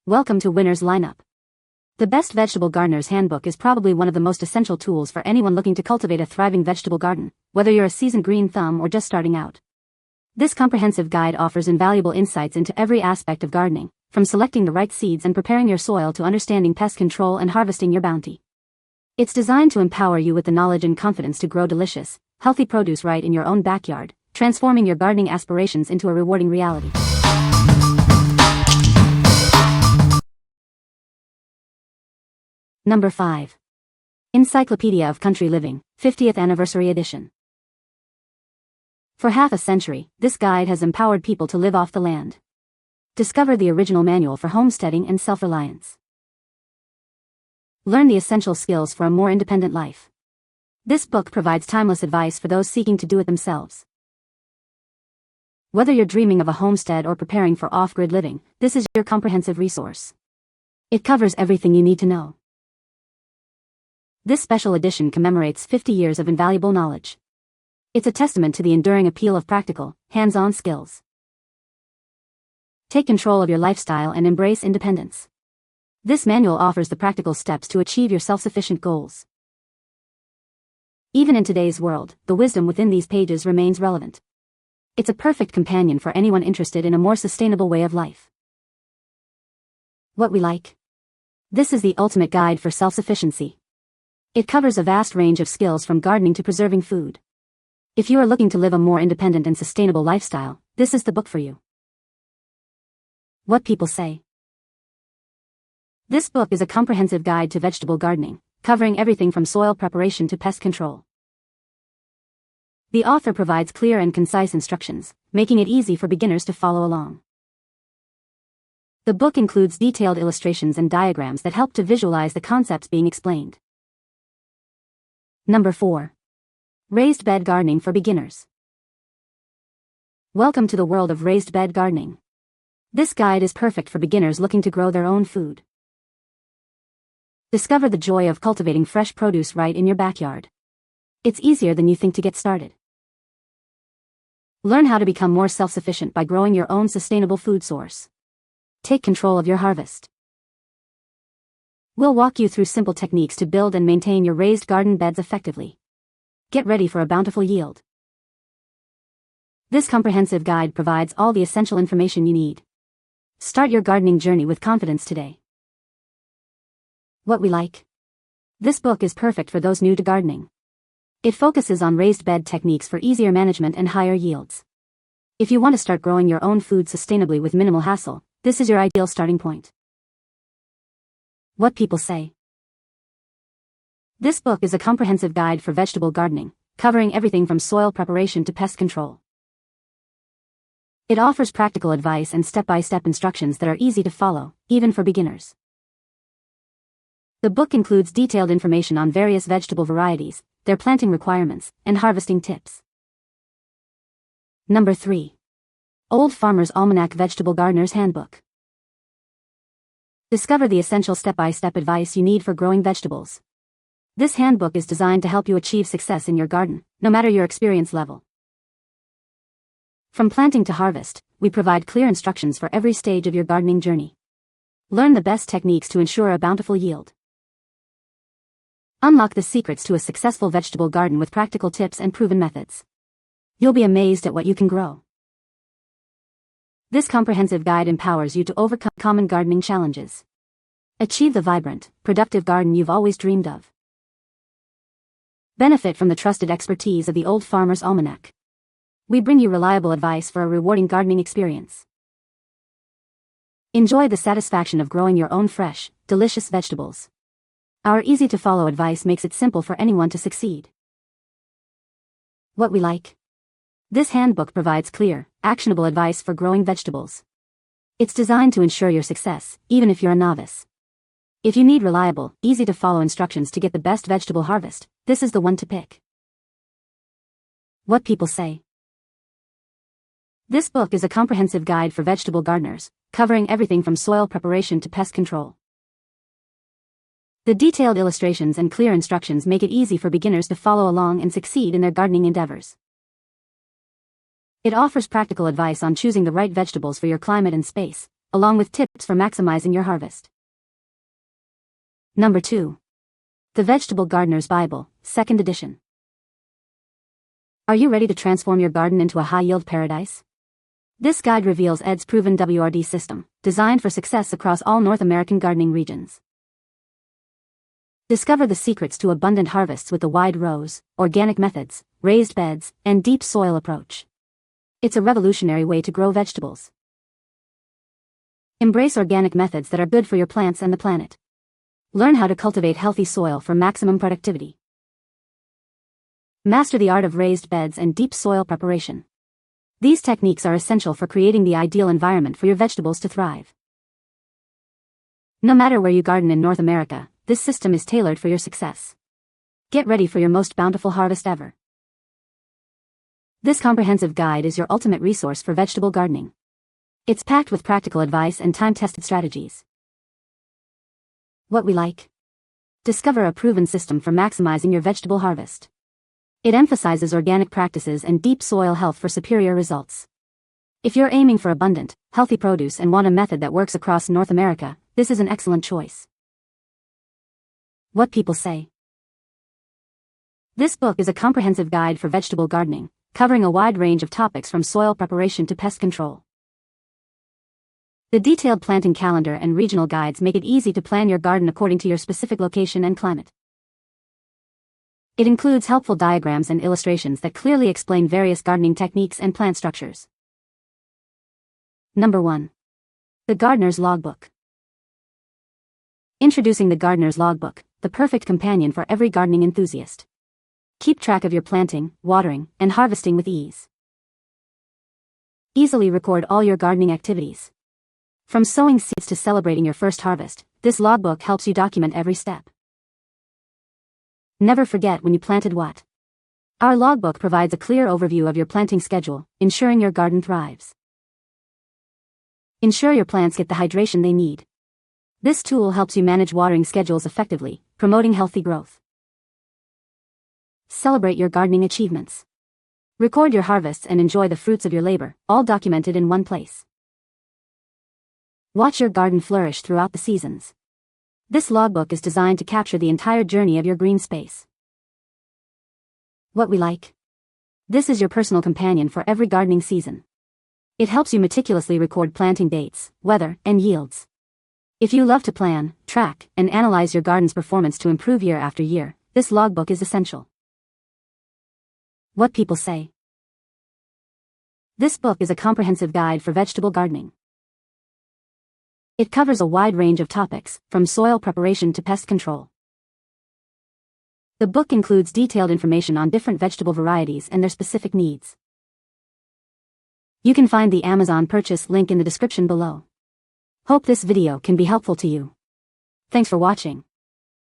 Welcome to Winner's Lineup. The Best Vegetable Gardener's Handbook is probably one of the most essential tools for anyone looking to cultivate a thriving vegetable garden, whether you're a seasoned green thumb or just starting out. This comprehensive guide offers invaluable insights into every aspect of gardening, from selecting the right seeds and preparing your soil to understanding pest control and harvesting your bounty. It's designed to empower you with the knowledge and confidence to grow delicious, healthy produce right in your own backyard, transforming your gardening aspirations into a rewarding reality. Number 5. Encyclopedia of Country Living, 50th Anniversary Edition. For half a century, this guide has empowered people to live off the land. Discover the original manual for homesteading and self-reliance. Learn the essential skills for a more independent life. This book provides timeless advice for those seeking to do it themselves. Whether you're dreaming of a homestead or preparing for off-grid living, this is your comprehensive resource. It covers everything you need to know. This special edition commemorates 50 years of invaluable knowledge. It's a testament to the enduring appeal of practical, hands-on skills. Take control of your lifestyle and embrace independence. This manual offers the practical steps to achieve your self-sufficient goals. Even in today's world, the wisdom within these pages remains relevant. It's a perfect companion for anyone interested in a more sustainable way of life. What we like. This is the ultimate guide for self-sufficiency. It covers a vast range of skills from gardening to preserving food. If you are looking to live a more independent and sustainable lifestyle, this is the book for you. What people say. This book is a comprehensive guide to vegetable gardening, covering everything from soil preparation to pest control. The author provides clear and concise instructions, making it easy for beginners to follow along. The book includes detailed illustrations and diagrams that help to visualize the concepts being explained. Number 4. Raised Bed Gardening for Beginners. Welcome to the world of raised bed gardening. This guide is perfect for beginners looking to grow their own food. Discover the joy of cultivating fresh produce right in your backyard. It's easier than you think to get started. Learn how to become more self-sufficient by growing your own sustainable food source. Take control of your harvest. We'll walk you through simple techniques to build and maintain your raised garden beds effectively. Get ready for a bountiful yield. This comprehensive guide provides all the essential information you need. Start your gardening journey with confidence today. What we like. This book is perfect for those new to gardening. It focuses on raised bed techniques for easier management and higher yields. If you want to start growing your own food sustainably with minimal hassle, this is your ideal starting point. What people say. This book is a comprehensive guide for vegetable gardening, covering everything from soil preparation to pest control. It offers practical advice and step-by-step instructions that are easy to follow, even for beginners. The book includes detailed information on various vegetable varieties, their planting requirements, and harvesting tips. Number 3. Old Farmer's Almanac Vegetable Gardener's Handbook. Discover the essential step-by-step advice you need for growing vegetables. This handbook is designed to help you achieve success in your garden, no matter your experience level. From planting to harvest, we provide clear instructions for every stage of your gardening journey. Learn the best techniques to ensure a bountiful yield. Unlock the secrets to a successful vegetable garden with practical tips and proven methods. You'll be amazed at what you can grow. This comprehensive guide empowers you to overcome common gardening challenges. Achieve the vibrant, productive garden you've always dreamed of. Benefit from the trusted expertise of the Old Farmer's Almanac. We bring you reliable advice for a rewarding gardening experience. Enjoy the satisfaction of growing your own fresh, delicious vegetables. Our easy-to-follow advice makes it simple for anyone to succeed. What we like. This handbook provides clear, actionable advice for growing vegetables. It's designed to ensure your success, even if you're a novice. If you need reliable, easy-to-follow instructions to get the best vegetable harvest, this is the one to pick. What people say. This book is a comprehensive guide for vegetable gardeners, covering everything from soil preparation to pest control. The detailed illustrations and clear instructions make it easy for beginners to follow along and succeed in their gardening endeavors. It offers practical advice on choosing the right vegetables for your climate and space, along with tips for maximizing your harvest. Number 2. The Vegetable Gardener's Bible, 2nd edition. Are you ready to transform your garden into a high-yield paradise? This guide reveals Ed's proven WRD system, designed for success across all North American gardening regions. Discover the secrets to abundant harvests with the wide rows, organic methods, raised beds, and deep soil approach. It's a revolutionary way to grow vegetables. Embrace organic methods that are good for your plants and the planet. Learn how to cultivate healthy soil for maximum productivity. Master the art of raised beds and deep soil preparation. These techniques are essential for creating the ideal environment for your vegetables to thrive. No matter where you garden in North America, this system is tailored for your success. Get ready for your most bountiful harvest ever. This comprehensive guide is your ultimate resource for vegetable gardening. It's packed with practical advice and time-tested strategies. What we like. Discover a proven system for maximizing your vegetable harvest. It emphasizes organic practices and deep soil health for superior results. If you're aiming for abundant, healthy produce and want a method that works across North America, this is an excellent choice. What people say. This book is a comprehensive guide for vegetable gardening, covering a wide range of topics from soil preparation to pest control. The detailed planting calendar and regional guides make it easy to plan your garden according to your specific location and climate. It includes helpful diagrams and illustrations that clearly explain various gardening techniques and plant structures. Number 1. The Gardener's Logbook. Introducing the Gardener's Logbook, the perfect companion for every gardening enthusiast. Keep track of your planting, watering, and harvesting with ease. Easily record all your gardening activities. From sowing seeds to celebrating your first harvest, this logbook helps you document every step. Never forget when you planted what. Our logbook provides a clear overview of your planting schedule, ensuring your garden thrives. Ensure your plants get the hydration they need. This tool helps you manage watering schedules effectively, promoting healthy growth. Celebrate your gardening achievements. Record your harvests and enjoy the fruits of your labor, all documented in one place. Watch your garden flourish throughout the seasons. This logbook is designed to capture the entire journey of your green space. What we like. This is your personal companion for every gardening season. It helps you meticulously record planting dates, weather, and yields. If you love to plan, track, and analyze your garden's performance to improve year after year, this logbook is essential. What people say. This book is a comprehensive guide for vegetable gardening. It covers a wide range of topics, from soil preparation to pest control. The book includes detailed information on different vegetable varieties and their specific needs. You can find the Amazon purchase link in the description below. Hope this video can be helpful to you. Thanks for watching.